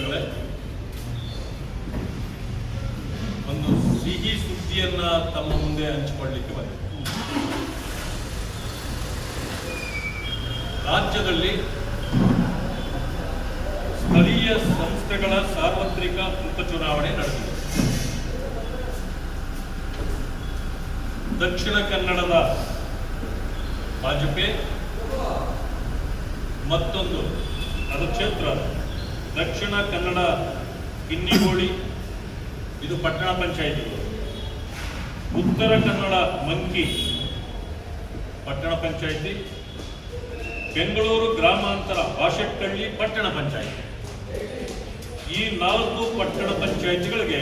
ಬಂಧುಗಳೇ, ಒಂದು ಸಿಹಿ ಸುದ್ದಿಯನ್ನ ತಮ್ಮ ಮುಂದೆ ಹಂಚಿಕೊಳ್ಳಲಿಕ್ಕೆ ಬಂದಿದೆ. ರಾಜ್ಯದಲ್ಲಿ ಸ್ಥಳೀಯ ಸಂಸ್ಥೆಗಳ ಸಾರ್ವತ್ರಿಕ ಉಪಚುನಾವಣೆ ನಡೆದಿದೆ. ದಕ್ಷಿಣ ಕನ್ನಡದ ಬಾಜಪೆ, ಮತ್ತೊಂದು ಅದು ಕ್ಷೇತ್ರ ದಕ್ಷಿಣ ಕನ್ನಡ ಕಿನ್ನಿಗೋಳಿ, ಇದು ಪಟ್ಟಣ ಪಂಚಾಯಿತಿಗಳು. ಉತ್ತರ ಕನ್ನಡ ಮಂಕಿ ಪಟ್ಟಣ ಪಂಚಾಯಿತಿ, ಬೆಂಗಳೂರು ಗ್ರಾಮಾಂತರ ವಾಶೆಟ್ಟಹಳ್ಳಿ ಪಟ್ಟಣ ಪಂಚಾಯಿತಿ. ಈ 4 ಪಟ್ಟಣ ಪಂಚಾಯಿತಿಗಳಿಗೆ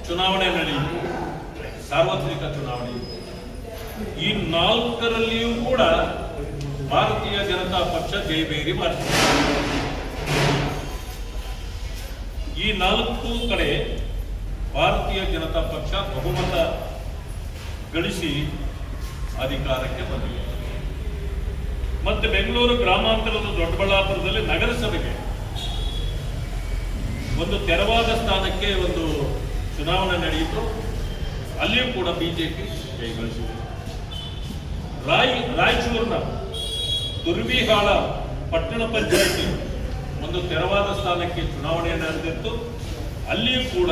ಚುನಾವಣೆ ನಡೆಯಿತು, ಸಾರ್ವತ್ರಿಕ ಚುನಾವಣೆ. ಈ 4ರಲ್ಲಿಯೂ ಕೂಡ ಭಾರತೀಯ ಜನತಾ ಪಕ್ಷ ಜಯಬೇರಿ ಮಾಡಿದೆ. ಈ 4 ಕಡೆ ಭಾರತೀಯ ಜನತಾ ಪಕ್ಷ ಬಹುಮತ ಗಳಿಸಿ ಅಧಿಕಾರಕ್ಕೆ ಬಂದಿದೆ. ಮತ್ತೆ ಬೆಂಗಳೂರು ಗ್ರಾಮಾಂತರದ ದೊಡ್ಡಬಳ್ಳಾಪುರದಲ್ಲಿ ನಗರಸಭೆಗೆ ಒಂದು ತೆರವಾದ ಸ್ಥಾನಕ್ಕೆ ಒಂದು ಚುನಾವಣೆ ನಡೆಯಿತು, ಅಲ್ಲಿಯೂ ಕೂಡ ಬಿಜೆಪಿ ಜಯಗಳಿಸಿದೆ. ರಾಯಚೂರಿನ ತುರ್ವಿಹಾಳ ಪಟ್ಟಣ ಪಂಚಾಯಿತಿ ಒಂದು ತೆರವಾದ ಸ್ಥಾನಕ್ಕೆ ಚುನಾವಣೆ ನಡೆದಿತ್ತು, ಅಲ್ಲಿಯೂ ಕೂಡ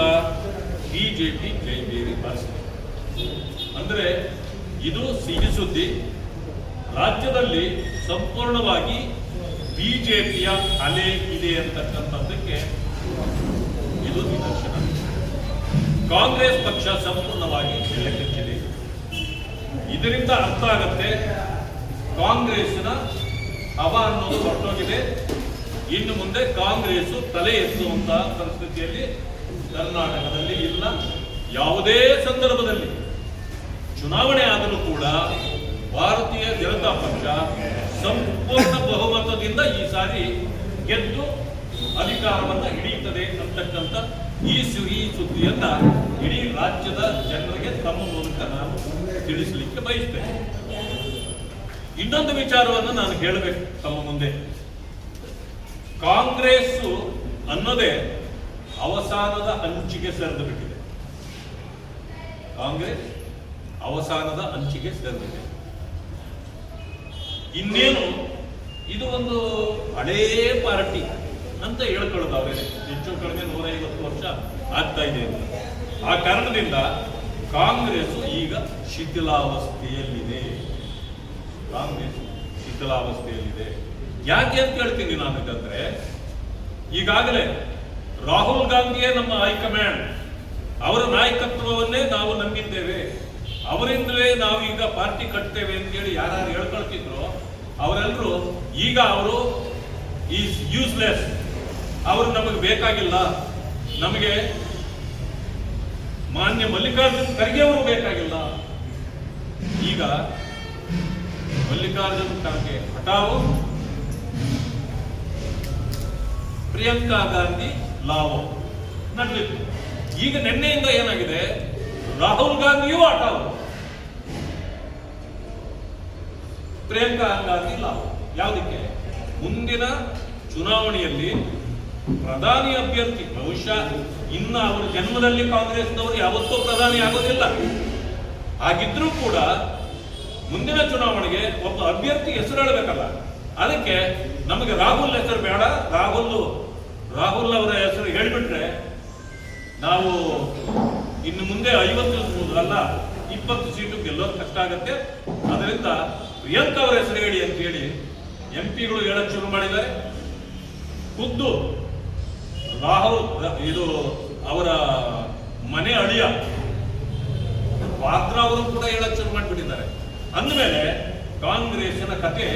ಬಿಜೆಪಿ ಜಯಬೇರಿ ಬಾರಿಸಿದೆ. ಅಂದರೆ ಇದು ಸಿಹಿ ಸುದ್ದಿ. ರಾಜ್ಯದಲ್ಲಿ ಸಂಪೂರ್ಣವಾಗಿ ಬಿಜೆಪಿಯ ಅಲೆ ಇದೆ ಅಂತಕ್ಕಂಥದ್ದಕ್ಕೆ ಇದು ನಿದರ್ಶನ. ಕಾಂಗ್ರೆಸ್ ಪಕ್ಷ ಸಂಪೂರ್ಣವಾಗಿ ನೆಲಕಚ್ಚಿದೆ. ಇದರಿಂದ ಅರ್ಥ ಆಗತ್ತೆ ಕಾಂಗ್ರೆಸ್ನ ಹವಾ ಅನ್ನೋದು ಹೊರಟೋಗಿದೆ. ಇನ್ನು ಮುಂದೆ ಕಾಂಗ್ರೆಸ್ ತಲೆ ಎತ್ತುವಂತಹ ಪರಿಸ್ಥಿತಿಯಲ್ಲಿ ಕರ್ನಾಟಕದಲ್ಲಿ ಇಲ್ಲ. ಯಾವುದೇ ಸಂದರ್ಭದಲ್ಲಿ ಚುನಾವಣೆ ಆದರೂ ಕೂಡ ಭಾರತೀಯ ಜನತಾ ಪಕ್ಷ ಸಂಪೂರ್ಣ ಬಹುಮತದಿಂದ ಈ ಸಾರಿ ಗೆದ್ದು ಅಧಿಕಾರವನ್ನು ಹಿಡಿಯುತ್ತದೆ ಅಂತಕ್ಕಂಥ ಈ ಸುದ್ದಿಯನ್ನ ಇಡೀ ರಾಜ್ಯದ ಜನರಿಗೆ ತಮ್ಮ ಮೂಲಕ ನಾನು ತಿಳಿಸಲಿಕ್ಕೆ ಬಯಸ್ತೇನೆ. ಇನ್ನೊಂದು ವಿಚಾರವನ್ನು ನಾನು ಹೇಳಬೇಕು ತಮ್ಮ ಮುಂದೆ. ಕಾಂಗ್ರೆಸ್ ಅನ್ನೋದೇ ಅವಸಾನದ ಅಂಚಿಗೆ ಸರಿದು ಬಿಟ್ಟಿದೆ. ಕಾಂಗ್ರೆಸ್ ಅವಸಾನದ ಅಂಚಿಗೆ ಸೇರಿದೆ. ಇನ್ನೇನು ಇದು ಒಂದು ಹಳೇ ಪಾರ್ಟಿ ಅಂತ ಹೇಳ್ಕೊಳ್ಳೋದಾದ್ರೆ ಹೆಚ್ಚು ಕಡಿಮೆ 150 ವರ್ಷ ಆಗ್ತಾ ಇದೆ. ಆ ಕಾರಣದಿಂದ ಕಾಂಗ್ರೆಸ್ ಈಗ ಶಿಥಿಲಾವಸ್ಥೆಯಲ್ಲಿದೆ. ಯಾಕೆ ಅಂತ ಹೇಳ್ತೀನಿ ನಾನು. ಯಾಕಂದ್ರೆ ಈಗಾಗಲೇ ರಾಹುಲ್ ಗಾಂಧಿಯೇ ನಮ್ಮ ಹೈಕಮಾಂಡ್, ಅವರ ನಾಯಕತ್ವವನ್ನೇ ನಾವು ನಂಬಿದ್ದೇವೆ, ಅವರಿಂದಲೇ ನಾವು ಈಗ ಪಾರ್ಟಿ ಕಟ್ತೇವೆ ಅಂತೇಳಿ ಯಾರು ಹೇಳ್ಕೊಳ್ತಿದ್ರು ಅವರೆಲ್ಲರೂ ಈಗ ಅವರು ಈಸ್ ಯೂಸ್ಲೆಸ್, ಅವರು ನಮಗೆ ಬೇಕಾಗಿಲ್ಲ, ನಮಗೆ ಮಾನ್ಯ ಮಲ್ಲಿಕಾರ್ಜುನ್ ಖರ್ಗೆ ಅವರು ಬೇಕಾಗಿಲ್ಲ. ಈಗ ಮಲ್ಲಿಕಾರ್ಜುನ್ ಖರ್ಗೆ ಹಠಾವು, ಪ್ರಿಯಾಂಕಾ ಗಾಂಧಿ ಲಾವೋ ನಡೆದಿತ್ತು. ಈಗ ನಿನ್ನೆಯಿಂದ ಏನಾಗಿದೆ, ರಾಹುಲ್ ಗಾಂಧಿಯೂ ಹಠಾವು, ಪ್ರಿಯಾಂಕಾ ಗಾಂಧಿ ಲಾವೋ. ಯಾವುದಕ್ಕೆ? ಮುಂದಿನ ಚುನಾವಣೆಯಲ್ಲಿ ಪ್ರಧಾನಿ ಅಭ್ಯರ್ಥಿ, ಬಹುಶಃ ಇನ್ನು ಅವರ ಜನ್ಮದಲ್ಲಿ ಕಾಂಗ್ರೆಸ್ನವರು ಯಾವತ್ತೂ ಪ್ರಧಾನಿ ಆಗೋದಿಲ್ಲ. ಹಾಗಿದ್ರೂ ಕೂಡ ಮುಂದಿನ ಚುನಾವಣೆಗೆ ಒಬ್ಬ ಅಭ್ಯರ್ಥಿ ಹೆಸರು ಹೇಳಬೇಕಲ್ಲ. ಅದಕ್ಕೆ ನಮಗೆ ರಾಹುಲ್ ಹೆಸರು ಬೇಡ, ರಾಹುಲ್ ಅವರ ಹೆಸರು ಹೇಳಿಬಿಟ್ರೆ ನಾವು ಇನ್ನು ಮುಂದೆ 50 ಅಲ್ಲ 20 ಸೀಟು ಗೆಲ್ಲೋದು ಕಷ್ಟ ಆಗುತ್ತೆ. ಅದರಿಂದ ಪ್ರಿಯಾಂಕಾ ಅವರ ಹೆಸರು ಹೇಳಿ ಅಂತ ಹೇಳಿ ಎಂಪಿಗಳು ಹೇಳಕ್ ಶುರು ಮಾಡಿದ್ದಾರೆ. ಖುದ್ದು ರಾಹುಲ್ ಇದು ಅವರ ಮನೆ ಅಳಿಯ ವಾದ್ರಾ ಅವರು ಕೂಡ ಹೇಳಕ್ ಶುರು ಮಾಡಿಬಿಟ್ಟಿದ್ದಾರೆ. ಅಂದಮೇಲೆ ಕಾಂಗ್ರೆಸ್ನ ಕತೆ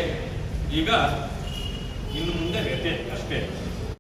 ಈಗ ಇನ್ನು ಮುಂದೆ ಅಷ್ಟೇ.